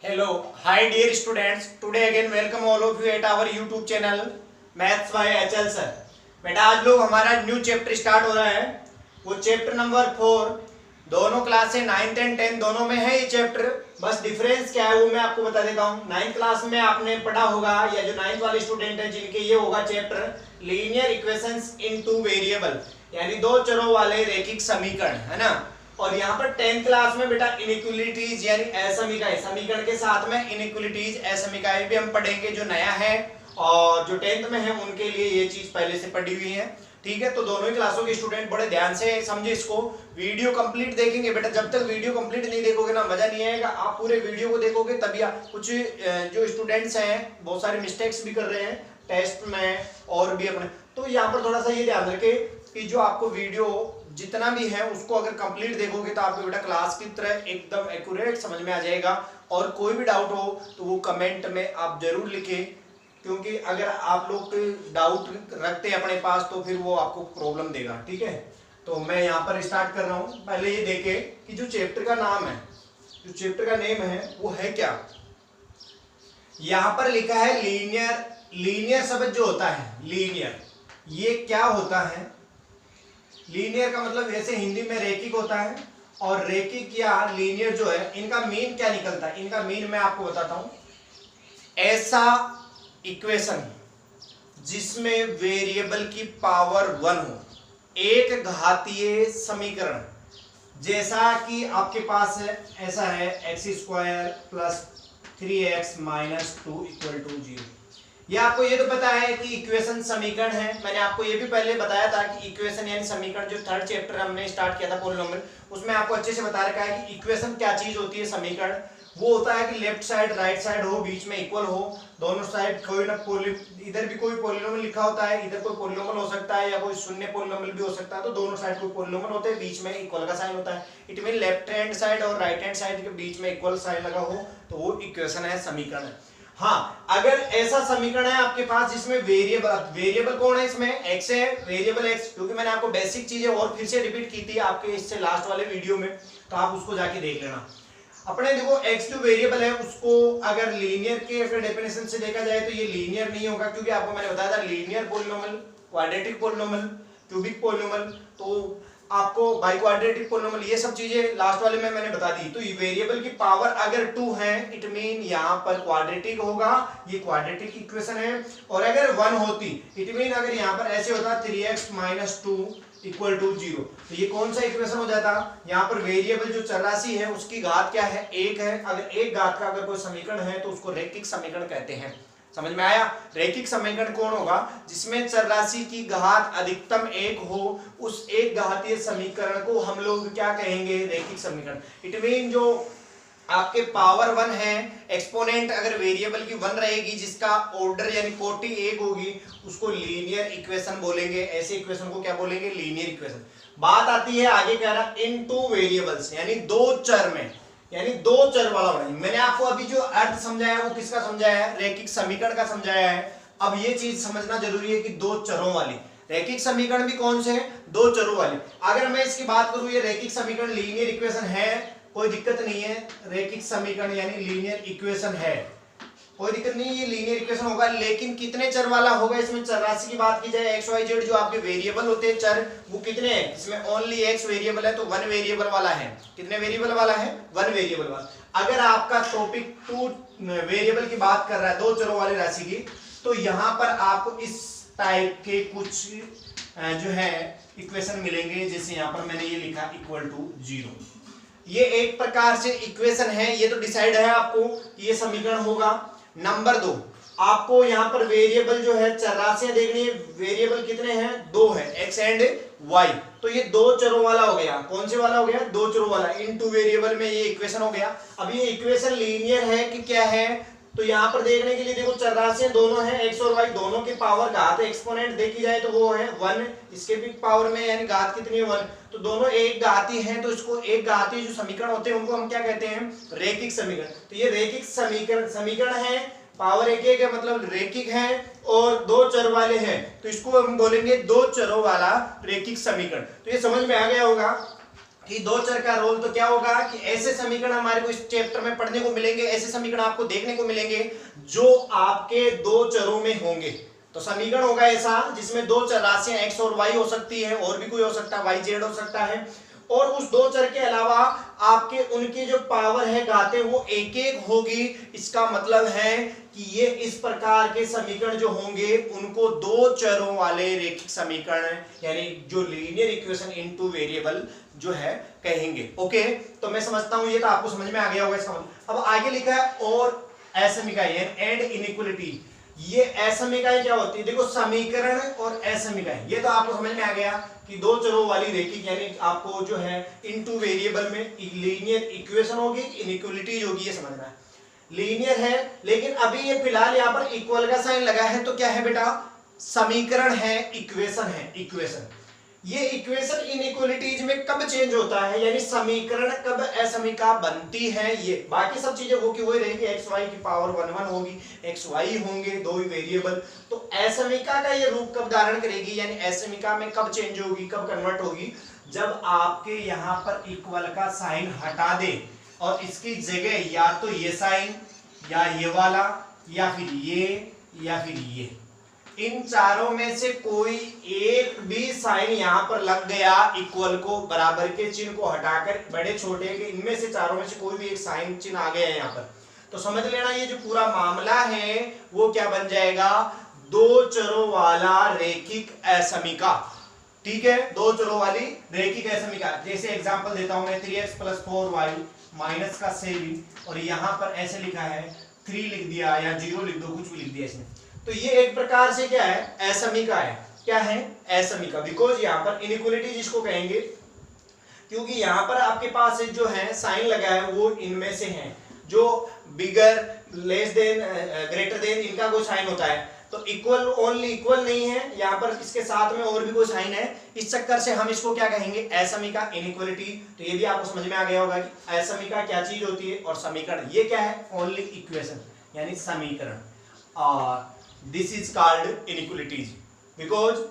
Hello, hi dear students. Today again welcome all of you at our YouTube channel Maths by HL sir. बेटा आज लोग हमारा new chapter start हो रहा है, वो चैप्टर नंबर 4। दोनों क्लास है 9th एंड 10th दोनों में है ये चैप्टर। बस डिफरेंस क्या है वो मैं आपको बता देता हूँ। 9th क्लास में आपने पढ़ा होगा या जो 9th वाले स्टूडेंट हैं जिनके ये होगा चैप्टर लीनियर इक्वेशंस इन टू वेरिएबल, यानी दो चरों वाले रैखिक समीकरण, है ना। और यहाँ पर 10th क्लास में बेटा इनइक्वलिटीज यानी असमीकाय, समीकरण के साथ में इनइक्वलिटीज असमीकाय भी हम पढ़ेंगे जो नया है, और जो 10th में है उनके लिए ये चीज पहले से पढ़ी हुई है। ठीक है, तो दोनों ही क्लासों के स्टूडेंट बड़े ध्यान से समझे इसको, वीडियो कंप्लीट देखेंगे बेटा। जब तक वीडियो कंप्लीट नहीं देखोगे ना मजा नहीं आएगा। आप पूरे वीडियो को देखोगे तभी कुछ जो स्टूडेंट्स हैं बहुत सारे मिस्टेक्स भी कर रहे हैं टेस्ट में और भी अपने, तो यहाँ पर थोड़ा सा ये ध्यान रखे कि जो आपको वीडियो जितना भी है उसको अगर कंप्लीट देखोगे तो आपको बेटा क्लास की तरह एकदम एक्यूरेट समझ में आ जाएगा। और कोई भी डाउट हो तो वो कमेंट में आप जरूर लिखें, क्योंकि अगर आप लोग डाउट रखते हैं अपने पास तो फिर वो आपको प्रॉब्लम देगा। ठीक है, तो मैं यहाँ पर स्टार्ट कर रहा हूँ। पहले ये देखें कि जो चैप्टर का नाम है, जो चैप्टर का नेम है वो है क्या। यहाँ पर लिखा है लीनियर। लीनियर शब्द जो होता है लीनियर, ये क्या होता है। लीनियर का मतलब वैसे हिंदी में रैखिक होता है, और रैखिक या लीनियर जो है इनका मीन क्या निकलता है। इनका मीन मैं आपको बताता हूं, ऐसा इक्वेशन जिसमें वेरिएबल की पावर 1 हो, एक घातीय समीकरण। जैसा कि आपके पास है ऐसा है x² plus 3x minus 2 equal to 0। ये आपको ये तो पता है कि इक्वेशन समीकरण है। मैंने आपको ये भी पहले बताया था कि इक्वेशन यानी समीकरण, जो थर्ड चैप्टर हमने स्टार्ट किया था पॉलिनोमियल, उसमें आपको अच्छे से बता रखा है कि इक्वेशन क्या चीज होती है। समीकरण वो होता है कि लेफ्ट साइड राइट साइड हो, बीच में इक्वल हो, दोनों साइड कोई ना इधर भी कोई पॉलिनोमियल लिखा होता है, इधर कोई पॉलिनोमियल हो सकता है या कोई शून्य पॉलिनोमियल भी हो सकता है, तो दोनों साइड कोई पॉलिनोमियल होते हैं, बीच में इक्वल का साइन होता है। It mean left hand side और राइट हैंड साइड के बीच में इक्वल साइन लगा हो तो वो इक्वेशन है, समीकरण है। हाँ, अगर ऐसा समीकरण है आपके पास जिसमें वेरिएबल कौन है, इसमें x है, वेरिएबल x, क्योंकि मैंने आपको बेसिक चीजें और फिर से रिपीट की थी आपके इससे लास्ट वाले वीडियो में, तो आप उसको जाके देख लेना। अपने देखो x जो वेरिएबल है उसको अगर लीनियर के अगर डेफिनेशन से देखा जाए तो ये लीनियर नहीं होगा, क्योंकि आपको मैंने बताया था linear polynomial, quadratic polynomial, cubic polynomial, तो आपको बाई क्वाड्रेटिक पॉलिनोमियल, ये सब चीजें लास्ट वाले में मैंने बता दी। तो ये वेरिएबल की पावर अगर 2 है इट मीन यहाँ पर क्वाड्रेटिक होगा, ये क्वाड्रेटिक इक्वेशन है। और अगर 1 होती इट मीन अगर यहाँ पर ऐसे होता 3x माइनस 2 इक्वल टू 0, तो ये कौन सा इक्वेशन हो जाता। यहाँ पर वेरिएबल जो चरराशि है उसकी घात क्या है, 1 है। अगर एक घात का अगर कोई समीकरण है तो उसको रैखिक समीकरण कहते हैं। समझ में आया। रैखिक समीकरण कौन होगा, जिसमें चरराशि की घात अधिकतम 1 हो, उस एक घातीय समीकरण को हम लोग क्या कहेंगे, रैखिक समीकरण। इट मीन जो आपके पावर 1 है, एक्सपोनेंट अगर वेरिएबल की 1 रहेगी जिसका ऑर्डर यानी कोटि 1 होगी, उसको लीनियर इक्वेशन बोलेंगे। ऐसे इक्वेशन को क्या बोलेंगे, लीनियर इक्वेशन। बात आती है आगे कह रहा इन टू वेरिएबल्स, यानी दो चर में, यानी दो चर वाला बनाइए। मैंने आपको अभी जो अर्थ समझाया वो किसका समझाया है, रैखिक समीकरण का समझाया है। अब ये चीज समझना जरूरी है कि दो चरों वाली रैखिक समीकरण भी कौन से हैं, दो चरों वाले। अगर मैं इसकी बात करूं, ये रैखिक समीकरण लीनियर इक्वेशन है, कोई दिक्कत नहीं है। रैखिक समीकरण यानी लीनियर इक्वेशन है, कोई दिक्कत नहीं, ये लीनियर इक्वेशन होगा। लेकिन कितने चर वाला होगा, इसमें चरराशि की बात की जाए, एक्स वाई जेड जो आपके वेरिएबल होते हैं चर, वो कितने हैं, इसमें ओनली एक्स वेरिएबल है तो 1 वेरिएबल वाला है। कितने वेरिएबल वाला है, 1 वेरिएबल वाला। अगर आपका टॉपिक 2 वेरिएबल की बात कर रहा है, दो चरों वाली राशि की, तो यहां पर आपको इस टाइप के कुछ जो है इक्वेशन मिलेंगे। जैसे यहां पर मैंने ये लिखा इक्वल टू 0, ये एक प्रकार से इक्वेशन है। ये तो डिसाइड है आपको ये समीकरण होगा। नंबर 2, आपको यहाँ पर वेरिएबल जो है चरराशियां देखनी है। वेरिएबल कितने हैं, 2 है, x एंड y। तो ये दो चरों वाला हो गया। कौन से वाला हो गया, दो चरों वाला। इन टू वेरिएबल में ये इक्वेशन हो गया। अब ये इक्वेशन लीनियर है कि क्या है, तो यहाँ पर देखने के लिए देखो चरराशियां दोनों हैं, x और y दोनों की पावर घात एक्सपोनेंट देखी जाए तो वो है 1, इसके भी पावर में यानी घात कितनी है 1, तो दोनों एक घाती हैं। तो इसको एक घाती जो समीकरण होते हैं उनको हम क्या कहते हैं, रैखिक समीकरण। तो ये रैखिक समीकरण है, पावर एक है मतलब रैखिक है, और दो चर वाले हैं तो इसको हम बोलेंगे दो चरों वाला रैखिक समीकरण। तो ये समझ में आ गया होगा। कि दो चर का रोल तो क्या होगा कि ऐसे समीकरण हमारे को इस चैप्टर में पढ़ने को मिलेंगे, ऐसे समीकरण आपको देखने को मिलेंगे जो आपके दो चरों में होंगे। तो समीकरण होगा ऐसा जिसमें दो चर राशियां एक्स और वाई हो सकती है, और भी कोई हो सकता है, वाई जेड हो सकता है, और उस दो चर के अलावा आपके उनकी जो पावर है घातें वो एक एक होगी। इसका मतलब है कि ये इस प्रकार के समीकरण जो होंगे उनको दो चरों वाले रेखिक समीकरण यानी जो लीनियर इक्वेशन इनटू वेरिएबल जो है कहेंगे। ओके, तो मैं समझता हूं ये तो आपको समझ में आ गया होगा इसका मतलब। अब आगे लिखा है और असमीकाएं एंड इनइक्वालिटी। ये असमीकाएं क्या होती है, देखो समीकरण और असमीकाएं ये तो आपको समझ में आ गया कि दो चरों वाली रेखिक यानी आपको जो है इनटू वेरिएबल में लीनियर इक्वेशन होगी, इनइक्वालिटीज होगी, ये समझना है। लीनियर है लेकिन अभी ये फिलहाल यहाँ पर इक्वल का साइन लगा है, तो क्या है बेटा, समीकरण है, इक्वेशन है, इक्वेशन। ये इक्वेशन इनइक्वालिटीज में कब चेंज होता है, यानी समीकरण कब असमीका बनती है, ये बाकी सब चीजें वो की वही रहेगी, एक्स वाई की पावर 1 1 होगी, एक्स वाई होंगे दो ही वेरिएबल। तो असमीका का ये रूप कब धारण करेगी, यानी असमीका में कब चेंज होगी, कब कन्वर्ट होगी, जब आपके यहाँ पर इक्वल का साइन हटा दे और इसकी जगह या तो ये साइन या ये वाला या फिर ये या फिर ये, इन चारों में से कोई एक भी साइन यहां पर लग गया, इक्वल को बराबर के चिन्ह को हटाकर बड़े छोटे के इनमें से चारों में से कोई भी एक साइन चिन्ह आ गया है यहां पर, तो समझ लेना ये जो पूरा मामला है वो क्या बन जाएगा, दो चरों वाला रेखिक असमीका। ठीक है, दो चरों वाली रेखिक असमीका। जैसे एग्जांपल देता हूं मैं, 3x + 4y माइनस का सेवी, और यहां पर ऐसे लिखा है 3 लिख दिया या 0 लिख दो, कुछ भी लिख दिया इसमें, तो ये एक प्रकार से क्या है, असमीका है। क्या है, असमीका, बिकॉज यहाँ पर इनइक्वालिटी जिसको कहेंगे, क्योंकि यहाँ पर आपके पास जो है साइन लगा है वो इनमें से है, जो बिगर, लेस देन, ग्रेटर देन, इनका कोई साइन होता है, तो इक्वल, ओनली इक्वल नहीं है यहाँ पर, इसके साथ में और भी कोई साइन है, इस चक्कर से हम इसको क्या कहेंगे, असमीका, इनइक्वालिटी। तो ये भी आपको समझ में आ गया होगा कि असमीका क्या चीज होती है और समीकरण ये क्या है, ओनली इक्वेशन यानी समीकरण। और this is called inequalities because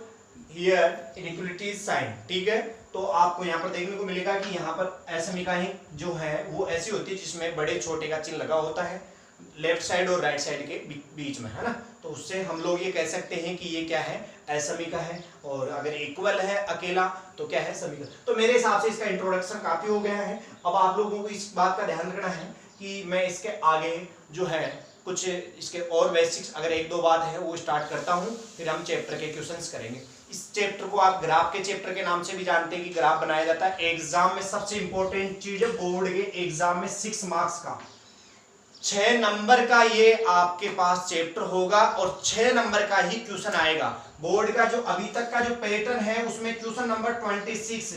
here inequality is sign। ठीक है, तो आपको यहाँ पर देखने को मिलेगा कि यहाँ पर असमीकाएं जो है वो ऐसी होती है जिसमें बड़े छोटे का चिन्ह लगा होता है लेफ्ट साइड और राइट साइड के बीच में, है ना, तो उससे हम लोग ये कह सकते हैं कि ये क्या है, असमीका है। और अगर इक्वल है अकेला तो क्या है, समीका। तो मेरे हिसाब से इसका इंट्रोडक्शन काफी हो गया है। अब आप लोगों को इस बात का ध्यान रखना है कि मैं इसके आगे जो है कुछ इसके और बेसिक्स अगर एक दो बात है वो स्टार्ट करता हूं, फिर हम चैप्टर के क्वेश्चंस करेंगे। इस चैप्टर को आप ग्राफ के चैप्टर के नाम से भी जानते हैं कि ग्राफ बनाया जाता है। एग्जाम में सबसे इंपॉर्टेंट चीज है, बोर्ड के एग्जाम में 6 मार्क्स का 6 नंबर का ये आपके पास चैप्टर होगा और 6 नंबर का ही क्वेश्चन आएगा। बोर्ड का जो अभी तक का जो पैटर्न है उसमें क्वेश्चन नंबर 26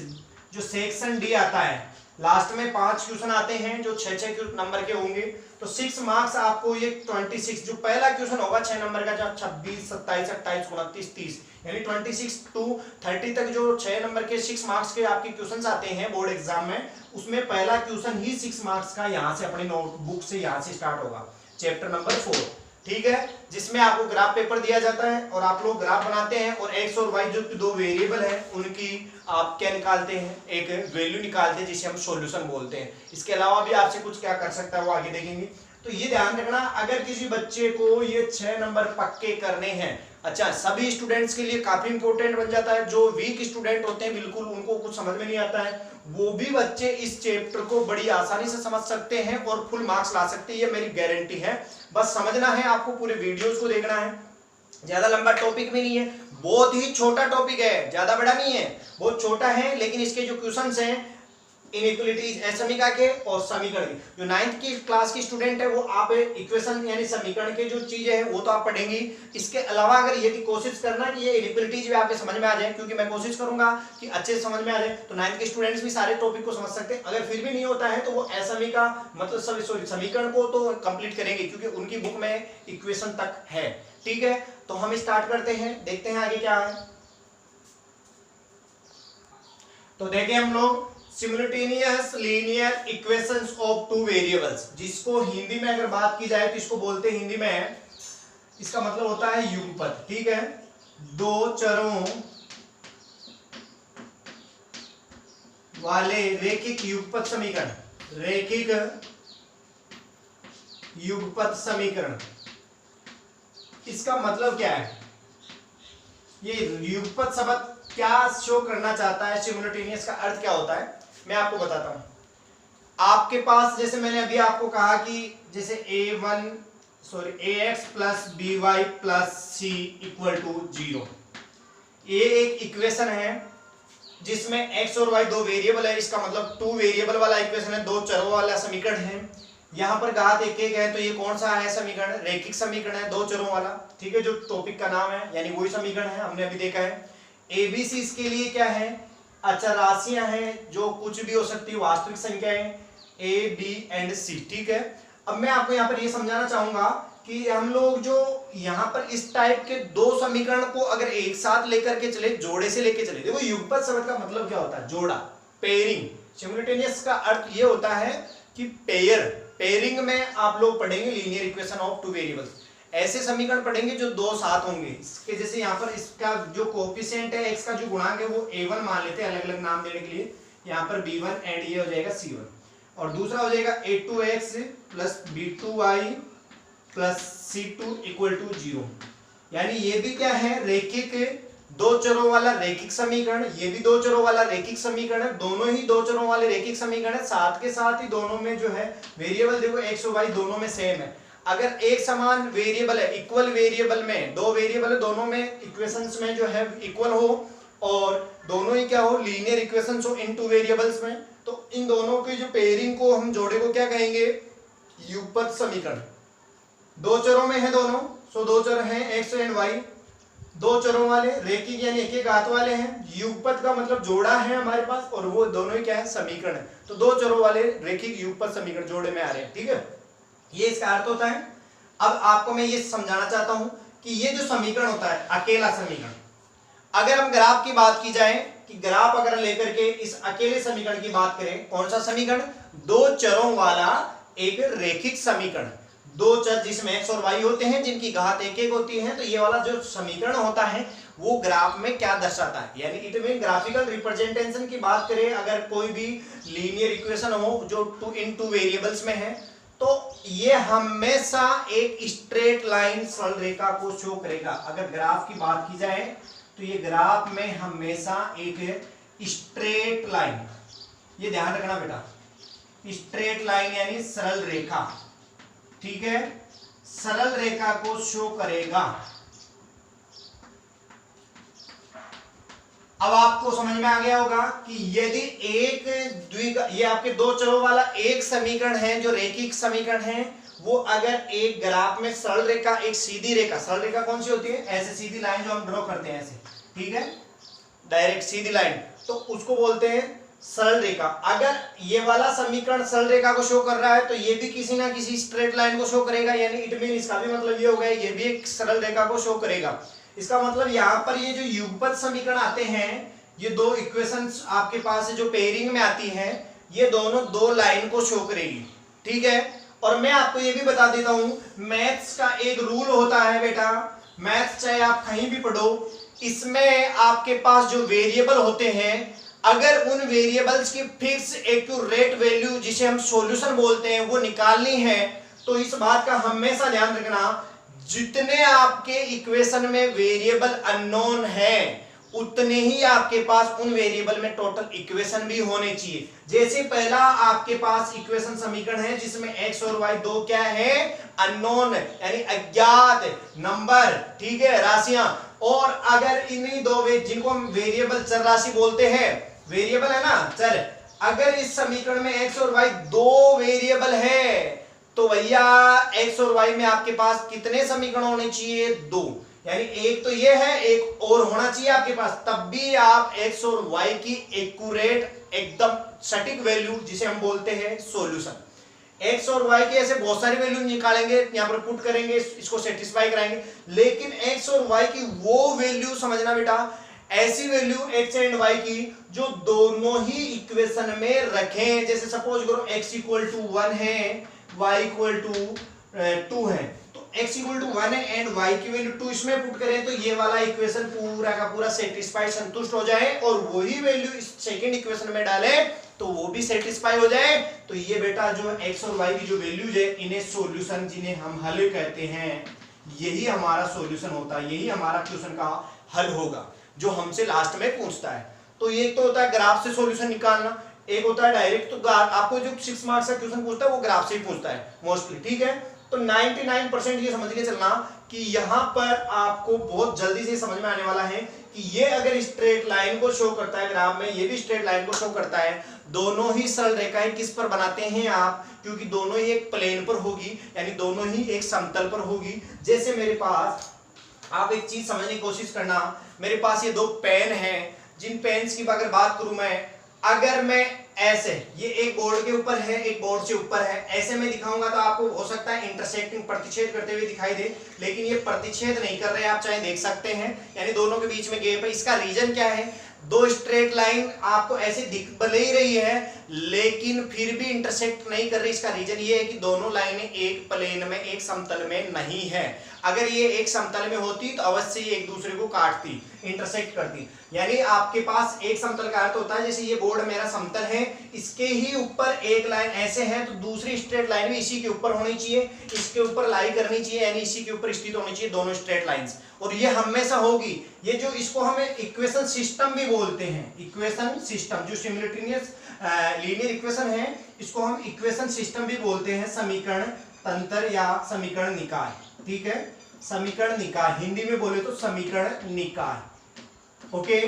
जो सेक्शन डी आता है, लास्ट में 5 क्वेश्चन आते हैं जो 6-6 नंबर के होंगे, तो 6 मार्क्स आपको ये 26 जो पहला क्वेश्चन होगा 6 नंबर का, जब 26, 27, 28, 29, 30 यानी 26 to 30 तक जो 6 नंबर के 6 मार्क्स के आपके क्वेश्चंस आते हैं बोर्ड एग्जाम में, उसमें पहला क्वेश्चन ही 6 मार्क्स का यहाँ से अपनी नोटबुक से यहाँ से स्टार्ट होगा, चैप्टर नंबर 4। ठीक है, जिसमें आपको ग्राफ पेपर दिया जाता है और आप लोग ग्राफ बनाते हैं और एक्स और वाई जो दो वेरिएबल है उनकी आप क्या निकालते हैं, एक वैल्यू निकालते हैं जिसे हम सॉल्यूशन बोलते हैं। इसके अलावा भी आपसे कुछ क्या कर सकता है वो आगे देखेंगे। तो ये ध्यान रखना, अगर किसी बच्चे को ये 6 नंबर पक्के करने हैं, अच्छा सभी स्टूडेंट्स के लिए काफी इंपॉर्टेंट बन जाता है। जो वीक स्टूडेंट होते हैं बिल्कुल उनको कुछ समझ में नहीं आता है, वो भी बच्चे इस चैप्टर को बड़ी आसानी से समझ सकते हैं और फुल मार्क्स ला सकते हैं, ये मेरी गारंटी है। बस समझना है आपको, पूरे वीडियोस को देखना है। ज्यादा लंबा टॉपिक भी नहीं है, बहुत ही छोटा टॉपिक है, ज्यादा बड़ा नहीं है, बहुत छोटा है, लेकिन इसके जो क्वेश्चंस हैं इनइक्वालिटीज असमीका के और समीकरण के, जो 9th की क्लास की स्टूडेंट है वो आप इक्वेशन यानी समीकरण के जो चीजें हैं वो तो आप पढ़ेंगी। इसके अलावा अगर यदि कोशिश करना कि ये इनइक्वालिटीज भी आपके समझ में आ जाए, क्योंकि मैं कोशिश करूंगा कि अच्छे से समझ में आ जाए, तो 9th के स्टूडेंट्स भी सारे टॉपिक को समझ सकते हैं। अगर फिर भी नहीं होता है तो वो असमीका मतलब समीकरण को तो कंप्लीट करेंगे क्योंकि उनकी बुक में इक्वेशन तक है। ठीक है, तो हम स्टार्ट करते हैं, देखते हैं आगे क्या है। तो देखें हम लोग simultaneous linear equations of two variables, जिसको हिंदी में अगर बात की जाए तो इसको बोलते हैं हिंदी में, इसका मतलब होता है युगपथ। ठीक है, दो चरों वाले रैखिक युगपत समीकरण, रैखिक युगपत समीकरण, इसका मतलब क्या है? ये युगपत शब्द क्या शो करना चाहता है, सिमुलेटेनियस का अर्थ क्या होता है, मैं आपको बताता हूं। आपके पास जैसे मैंने अभी आपको कहा कि जैसे ax plus B Y plus C equal to 0, ये एक इक्वेशन है जिसमें x और y दो वेरिएबल है, इसका मतलब 2 वेरिएबल वाला इक्वेशन है, दो चरों वाला समीकरण है। यहाँ पर घात एक एक है, तो ये कौन सा है समीकरण? रैखिक समीकरण है, दो चरों वाला, ठीक है, जो टॉपिक का नाम है, यानी वही समीकरण है, हमने अभी देखा है। एबीसी इसके लिए क्या है? अचर राशियां हैं, जो कुछ भी हो सकती है, वास्तविक संख्याएं ए बी एंड सी, ठीक है। अब मैं आपको यहाँ पर ये समझाना चाहूंगा कि हम लोग जो यहाँ पर इस टाइप के दो समीकरण को अगर एक साथ लेकर के चले, जोड़े से लेके चले, देखो युगपत शब्द का मतलब क्या होता है? जोड़ा, पेयरिंग। सिमुलेटेनियस का अर्थ ये होता है कि पेयरिंग में आप लोग पढ़ेंगे linear equation of two variables, ऐसे समीकरण पढ़ेंगे जो दो साथ होंगे। इसके जैसे यहाँ पर इसका जो कोएफिशिएंट है, x का जो गुणांक है, वो a1 मान लेते हैं अलग अलग नाम देने के लिए, यहाँ पर b1 एंड ये हो जाएगा c1, और दूसरा हो जाएगा a2x plus b2y plus c2 equal to 0। यानी ये भी क्या है? रैखिक, दो चरों वाला रैखिक समीकरण, ये भी दो चरों वाला रैखिक समीकरण है, दोनों ही दो चरों वाले रैखिक समीकरण है। साथ के साथ ही दोनों में जो है वेरिएबल, देखो x और y दोनों में सेम है। अगर एक समान वेरिएबल है, इक्वल वेरिएबल में, दो वेरिएबल है, दोनों में इक्वेशंस में जो है इक्वल हो, और दोनों ही क्या हो? लीनियर इक्वेशंस हो इन टू वेरिएबल्स में, तो इन दोनों की जो पेयरिंग को हम जोड़े को क्या कहेंगे? युगपत समीकरण। दो चरों में है दोनों, सो दो चर हैं x एंड y, दो चरों वाले रैखिक यानी एक एक घात वाले हैं। युगपत का मतलब जोड़ा है हमारे पास, और वो दोनों ही क्या है? समीकरण है। तो दो चरों वाले रैखिक युगपत समीकरण जोड़े में आ रहे हैं, ठीक है, ये इसका अर्थ होता है। अब आपको मैं ये समझाना चाहता हूं कि ये जो समीकरण होता है, अकेला समीकरण, अगर हम ग्राफ की बात की जाए कि ग्राफ अगर लेकर के इस अकेले समीकरण की बात करें, कौन सा समीकरण? दो चरों वाला एक रैखिक समीकरण, दो चर जिसमें x और y होते हैं, जिनकी घात एक एक होती है। तो ये वाला जो समीकरण होता है वो ग्राफ में क्या दर्शाता है, यानी इट मीन ग्राफिकल रिप्रेजेंटेशन की बात करें, अगर कोई भी लीनियर इक्वेशन हो जो टू वेरिएबल्स में है, तो ये हमेशा एक स्ट्रेट लाइन सरल रेखा को शो करेगा। अगर ग्राफ की बात की जाए तो ये ग्राफ में हमेशा एक स्ट्रेट लाइन, ये ध्यान रखना बेटा, स्ट्रेट लाइन यानी सरल रेखा, ठीक है, सरल रेखा को शो करेगा। अब आपको समझ में आ गया होगा कि यदि एक ये आपके दो चरों वाला एक समीकरण है जो रैखिक समीकरण है, वो अगर एक ग्राफ में सरल रेखा, एक सीधी रेखा, सरल रेखा कौन सी होती है? ऐसे सीधी लाइन जो हम ड्रॉ करते हैं ऐसे, ठीक है, डायरेक्ट सीधी लाइन, तो उसको बोलते हैं सरल रेखा। अगर ये वाला समीकरण सरल रेखा को शो कर रहा है, तो ये भी किसी ना किसी स्ट्रेट लाइन को शो करेगा, यानी इट मीन इसका भी मतलब ये होगा ये भी एक सरल रेखा को शो करेगा। इसका मतलब यहाँ पर ये जो युगपत समीकरण आते हैं, ये दो इक्वेशंस आपके पास है जो पेयरिंग में आती हैं, ये दोनों दो लाइन को शो करेगी, ठीक है। और मैं आपको ये भी बता देता हूं, मैथ्स का एक रूल होता है बेटा, मैथ्स चाहे आप कहीं भी पढ़ो, इसमें आपके पास जो वेरिएबल होते हैं, अगर उन वेरिएबल्स की फिक्स एक्यूरेट वैल्यू जिसे हम सॉल्यूशन बोलते हैं वो निकालनी है, तो इस बात का हमेशा ध्यान रखना, जितने आपके इक्वेशन में वेरिएबल अननोन है, उतने ही आपके पास उन वेरिएबल में टोटल इक्वेशन भी होने चाहिए। जैसे पहला आपके पास इक्वेशन समीकरण है जिसमें x और y दो क्या है? अननोन, यानी अज्ञात नंबर, ठीक है, राशियां। और अगर इन्हीं दो जिनको हम वेरिएबल चर राशि बोलते हैं, वेरिएबल है ना, चर, अगर इस समीकरण में x और y दो वेरिएबल है, तो भैया x और y में आपके पास कितने समीकरण होने चाहिए? दो, यानी एक तो ये है, एक और होना चाहिए आपके पास, तब भी आप x और y की एक्यूरेट एकदम सटीक वैल्यू जिसे हम बोलते हैं सॉल्यूशन, x और y के ऐसे बहुत सारी वैल्यू निकालेंगे, यहाँ पर पुट करेंगे, इसको सेटिस्फाई कराएंगे, लेकिन x और y की वो वैल्यू समझना बेटा, ऐसी वैल्यू x एंड y की जो दोनों ही इक्वेशन में रखें। जैसे सपोज करो x इक्वल टू 1 है, y इक्वल टू 2 है, तो x equal to 1 and y की वैल्यू 2 इसमें पुट करें तो ये वाला इक्वेशन पूरा का पूरा सेटिस्फाई संतुष्ट हो जाए और वही वैल्यू इस सेकंड इक्वेशन में डाले तो वो भी सेटिस्फाई हो जाए। तो ये बेटा जो x और y की जो वैल्यूज है इन्हें सॉल्यूशन जिन्हें हम हल कहते हैं, यही हमारा सॉल्यूशन होता है, यही हमारा क्वेश्चन का हल होगा जो हमसे लास्ट में पूछता है। तो ये तो होता है ग्राफ से सॉल्यूशन निकालना, एक होता है डायरेक्ट। तो आपको जो 6 मार्क्स का क्वेश्चन पूछता है वो ग्राफ से ही पूछता है मोस्टली, ठीक है। तो 99% ये समझ के चलना कि यहाँ पर आपको बहुत जल्दी से समझ में आने वाला है कि ये अगर स्ट्रेट लाइन को शो करता है ग्राफ में, ये भी स्ट्रेट लाइन को शो करता है, दोनों ही सरल रेखाएं किस पर बनाते हैं आप, क्योंकि दोनों ही एक प्लेन पर होगी, यानी दोनों ही एक समतल पर होगी। जैसे मेरे पास, आप एक चीज समझने की कोशिश करना, मेरे पास ये दो पेन हैं, जिन पेन्स की अगर बात करूं मैं, अगर मैं ऐसे, ये एक बोर्ड के ऊपर है एक बोर्ड से ऊपर है, ऐसे में दिखाऊंगा तो आपको हो सकता है इंटरसेक्टिंग प्रतिच्छेद करते हुए दिखाई दे, लेकिन ये प्रतिच्छेद नहीं कर रहे, आप चाहे देख सकते हैं, यानी दोनों के बीच में गैप है। इसका रीजन क्या है, दो स्ट्रेट लाइन आपको ऐसे दिख भले ही रही है लेकिन फिर भी इंटरसेक्ट नहीं कर रही। इसका रीजन ये है कि दोनों लाइनें एक प्लेन में, एक समतल में नहीं है। अगर ये एक समतल में होती तो अवश्य ही एक दूसरे को काटती, इंटरसेक्ट करती। यानी आपके पास एक समतल का अर्थ होता है, जैसे ये बोर्ड मेरा समतल है, इसके ही ऊपर एक लाइन ऐसे है तो दूसरी स्ट्रेट लाइन भी इसी के ऊपर होनी चाहिए, इसके ऊपर लाई करनी चाहिए, यानी इसी के ऊपर स्थित होनी चाहिए दोनों स्ट्रेट लाइंस, और ये हमेशा होगी। ये जो इसको हमें इक्वेशन सिस्टम भी बोलते हैं, इक्वेशन सिस्टम जो सिमिलटेनियस लीनियर इक्वेशन है, इसको हम इक्वेशन सिस्टम भी बोलते हैं, समीकरण तंत्र या समीकरण निकाय, ठीक है, समीकरण निकाय, हिंदी में बोले तो समीकरण निकाय, ओके।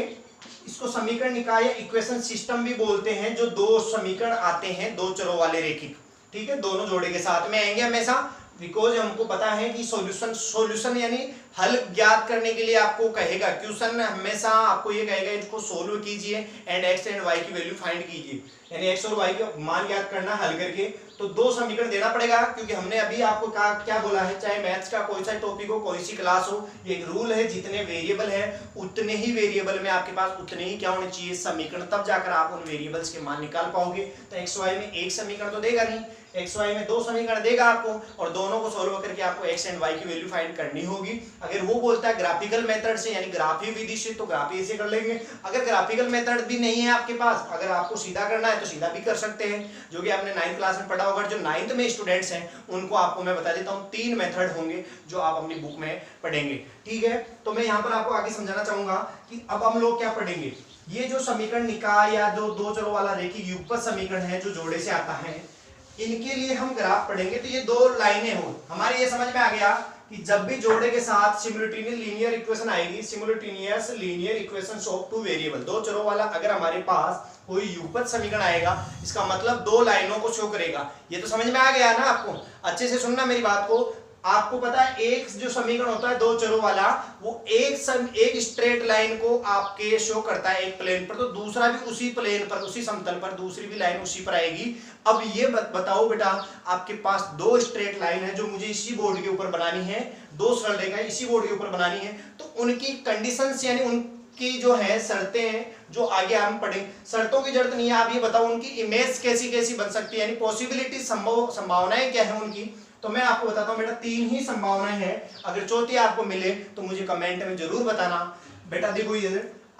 इसको समीकरण निकाय या इक्वेशन सिस्टम भी बोलते हैं, जो दो समीकरण आते हैं दो चरों वाले रेखिक, ठीक है, दोनों जोड़े के साथ में आएंगे हमेशा, बिकॉज हमको पता है कि सॉल्यूशन यानी हल ज्ञात करने के लिए आपको कहेगा, क्वेश्चन हमेशा आपको ये कहेगा इसको सोल्व कीजिए एंड x एंड y की वैल्यू फाइंड कीजिए, यानी x और y का मान ज्ञात करना हल करके। तो दो समीकरण देना पड़ेगा, क्योंकि हमने अभी आपको क्या बोला है, चाहे मैथ्स का कोई सा टॉपिक हो, कोई सी क्लास हो, एक रूल है, जितने वेरिएबल है उतने ही वेरिएबल में आपके पास उतने ही क्या होने चाहिए, समीकरण, तब जाकर आप उन वेरिएबल्स के मान निकाल पाओगे। तो एक्स वाई में एक समीकरण तो देगा नहीं, एक्स वाई में दो समीकरण देगा आपको, और दोनों को सोल्व करके आपको एक्स एंड वाई की वैल्यू फाइंड करनी होगी। अगर वो बोलता है ग्राफिकल मेथड से, यानी ग्राफी विधि से, तो ग्राफी से कर लेंगे। अगर ग्राफिकल मेथड भी नहीं है आपके पास, अगर आपको सीधा करना है तो सीधा भी कर सकते हैं, जो कि आपने 9th क्लास में पढ़ा होगा। जो 9th में स्टूडेंट्स हैं उनको आपको मैं बता देता हूँ, 3 मेथड होंगे जो आप अपनी बुक में पढ़ेंगे, ठीक है। तो मैं यहाँ पर आपको आगे समझाना चाहूंगा कि अब हम लोग क्या पढ़ेंगे, ये जो समीकरण निकाय या जो दो चरों वाला रेखिक युगपत समीकरण है जो जोड़े से आता है, इनके लिए हम ग्राफ पढ़ेंगे। तो ये दो लाइनें हो, हमारे ये समझ में आ गया कि जब भी जोड़े के साथ सिमुलेटेनियस लीनियर इक्वेशन आएगी, simultaneous linear equations of two variable, दो चरों वाला अगर हमारे पास कोई युगपत समीकरण आएगा, इसका मतलब दो लाइनों को शो करेगा। ये तो समझ में आ गया ना आपको, अच्छे से सुनना मेरी बात को। आपको पता है एक जो समीकरण होता है दो चरों वाला, वो एक स्ट्रेट लाइन को आपके शो करता है एक प्लेन पर, तो दूसरा भी उसी प्लेन पर, उसी समतल पर दूसरी भी लाइन उसी पर आएगी। अब ये बताओ बेटा, आपके पास दो स्ट्रेट लाइन है जो मुझे इसी बोर्ड के ऊपर बनानी है, दो सरल रेखाएं इसी बोर्ड के ऊपर बनानी है, तो उनकी कंडीशंस यानी उनकी जो है शर्तें हैं जो आगे हम पढ़ेंगे। शर्तों की जरूरत नहीं है, आप ये बताओ उनकी इमेज कैसी कैसी बन सकती है, यानी पॉसिबिलिटी, संभावनाएं क्या है उनकी। तो मैं आपको बताता हूं बेटा, 3 ही संभावनाएं हैं, अगर चौथी आपको मिले तो मुझे कमेंट में जरूर बताना। बेटा देखो, ये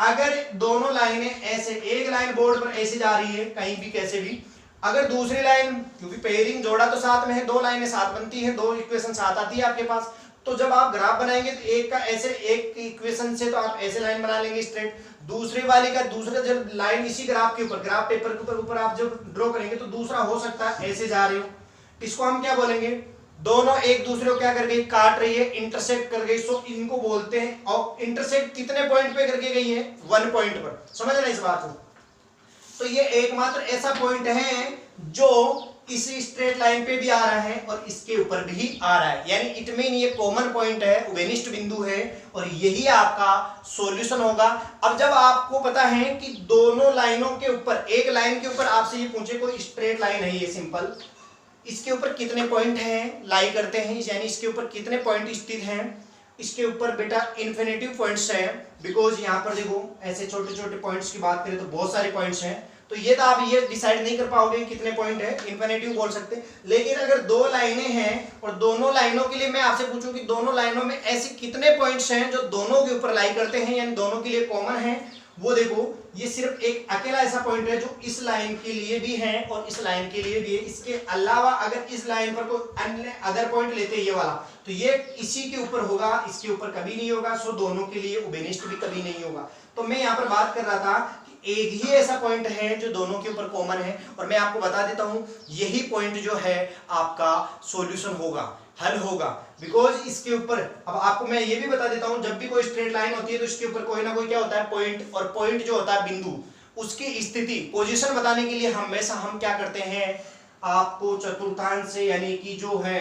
अगर दोनों लाइनें ऐसे, एक लाइन बोर्ड पर ऐसे जा रही है कहीं भी कैसे भी, अगर दूसरी लाइन, क्योंकि पेयरिंग जोड़ा तो साथ में है, दो लाइनें साथ बनती हैं, दो इक्वेशन साथ आती है आपके पास, तो जब आप ग्राफ बनाएंगे तो एक का ऐसे, एक इक्वेशन से तो आप ऐसे लाइन बना लेंगे स्ट्रेट, दूसरे वाली का दूसरा जब लाइन इसी ग्राफ के ऊपर, ग्राफ पेपर के ऊपर आप जब ड्रॉ करेंगे तो दूसरा हो सकता है ऐसे जा रही हो, इसको हम क्या बोलेंगे, दोनों एक दूसरे को क्या कर गई, काट रही है, इंटरसेक्ट कर गई, सो इनको बोलते हैं। और इंटरसेक्ट कितने पॉइंट पे करके गई है, 1 पॉइंट पर, समझ रहे इस बात को। तो ये एकमात्र ऐसा पॉइंट है जो इसी स्ट्रेट लाइन पे भी आ रहा है और इसके ऊपर भी आ रहा है, यानी इट मीन ये कॉमन पॉइंट है, उभयनिष्ठ बिंदु है, और यही आपका सॉल्यूशन होगा। अब जब आपको पता है कि दोनों लाइनों के ऊपर, एक लाइन के ऊपर आपसे ये पूछे कोई स्ट्रेट लाइन है ये सिंपल, इसके ऊपर कितने पॉइंट हैं लाई करते हैं, यानी इसके ऊपर कितने पॉइंट स्थित हैं, इसके ऊपर बेटा इन्फिनिटिव पॉइंट्स हैं, बिकॉज यहाँ पर देखो ऐसे छोटे छोटे पॉइंट्स की बात करें तो बहुत सारे पॉइंट्स हैं, तो ये तो आप ये डिसाइड नहीं कर पाओगे कितने पॉइंट है, इन्फिनेटिव बोल सकते। लेकिन अगर दो लाइनें हैं और दोनों लाइनों के लिए मैं आपसे पूछूं कि दोनों लाइनों में ऐसे कितने पॉइंट्स हैं जो दोनों के ऊपर लाई करते हैं, यानी दोनों के लिए कॉमन है, वो देखो ये सिर्फ एक अकेला ऐसा पॉइंट है जो इस लाइन के लिए भी है और इस लाइन के लिए भी है। इसके अलावा अगर इस लाइन पर कोई अन्य अदर पॉइंट लेते हैं ये वाला, तो ये इसी के ऊपर होगा, इसके ऊपर कभी नहीं होगा। सो दोनों के लिए उबेनिस्ट भी कभी नहीं होगा। तो मैं यहाँ पर बात कर रहा था कि एक ही ऐसा पॉइंट है जो दोनों के ऊपर कॉमन है, और मैं आपको बता देता हूं यही पॉइंट जो है आपका सॉल्यूशन होगा, हल होगा। बिकॉज इसके ऊपर अब आपको मैं ये भी बता देता हूं, जब भी कोई स्ट्रेट लाइन होती है तो इसके ऊपर कोई ना कोई क्या होता है पॉइंट, और पॉइंट जो होता है बिंदु, उसकी स्थिति पोजीशन बताने के लिए हमेशा हम क्या करते हैं, आपको चतुर्थांश से यानी कि जो है